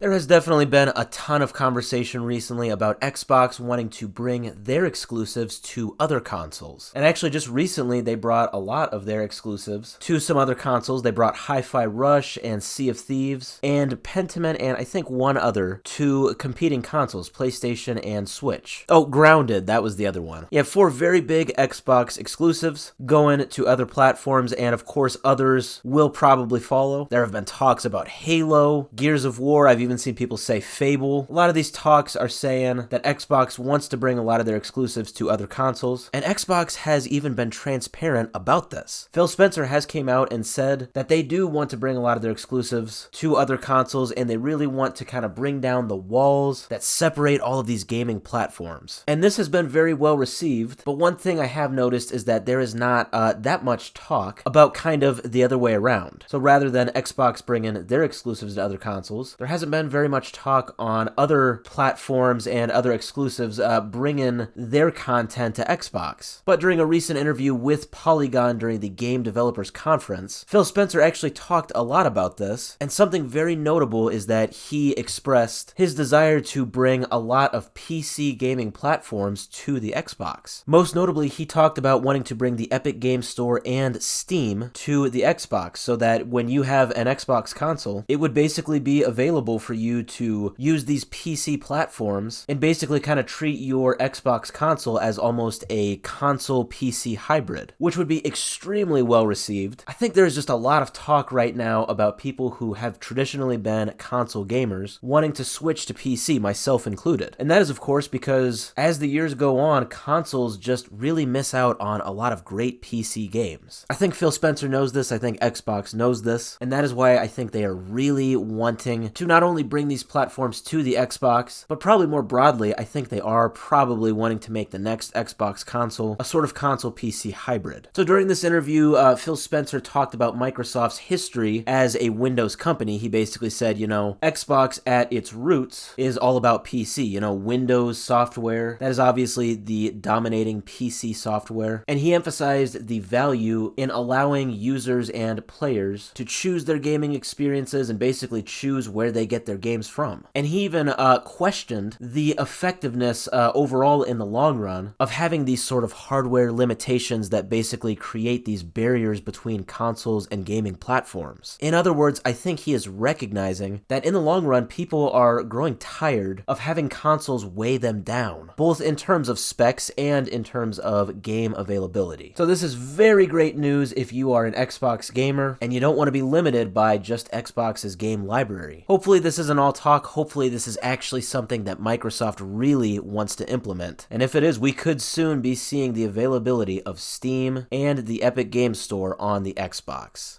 There has definitely been a ton of conversation recently about Xbox wanting to bring their exclusives to other consoles. And actually just recently they brought a lot of their exclusives to some other consoles. They brought Hi-Fi Rush and Sea of Thieves and Pentiment and I think one other to competing consoles, PlayStation and Switch. Oh, Grounded, that was the other one. You have 4 very big Xbox exclusives going to other platforms, and of course others will probably follow. There have been talks about Halo, Gears of War, I've even seen people say Fable. A lot of these talks are saying that Xbox wants to bring a lot of their exclusives to other consoles, and Xbox has even been transparent about this. Phil Spencer has came out and said that they do want to bring a lot of their exclusives to other consoles, and they really want to kind of bring down the walls that separate all of these gaming platforms. And this has been very well received, but one thing I have noticed is that there is not that much talk about kind of the other way around. So rather than Xbox bringing their exclusives to other consoles, there hasn't been very much talk on other platforms and other exclusives bringing their content to Xbox. But during a recent interview with Polygon during the Game Developers Conference, Phil Spencer actually talked a lot about this, and something very notable is that he expressed his desire to bring a lot of PC gaming platforms to the Xbox. Most notably, he talked about wanting to bring the Epic Games Store and Steam to the Xbox so that when you have an Xbox console, it would basically be available for you to use these PC platforms and basically kind of treat your Xbox console as almost a console PC hybrid, which would be extremely well received. I think there's just a lot of talk right now about people who have traditionally been console gamers wanting to switch to PC, myself included. And that is of course because as the years go on, consoles just really miss out on a lot of great PC games. I think Phil Spencer knows this, I think Xbox knows this, and that is why I think they are really wanting to not only bring these platforms to the Xbox, but probably more broadly, I think they are probably wanting to make the next Xbox console a sort of console PC hybrid. So during this interview, Phil Spencer talked about Microsoft's history as a Windows company. He basically said, Xbox at its roots is all about PC, Windows software. That is obviously the dominating PC software. And he emphasized the value in allowing users and players to choose their gaming experiences and basically choose where they get their games from. And he even questioned the effectiveness overall in the long run of having these sort of hardware limitations that basically create these barriers between consoles and gaming platforms. In other words, I think he is recognizing that in the long run, people are growing tired of having consoles weigh them down, both in terms of specs and in terms of game availability. So this is very great news if you are an Xbox gamer and you don't want to be limited by just Xbox's game library. Hopefully this isn't all talk. Hopefully this is actually something that Microsoft really wants to implement. And if it is, we could soon be seeing the availability of Steam and the Epic Games Store on the Xbox.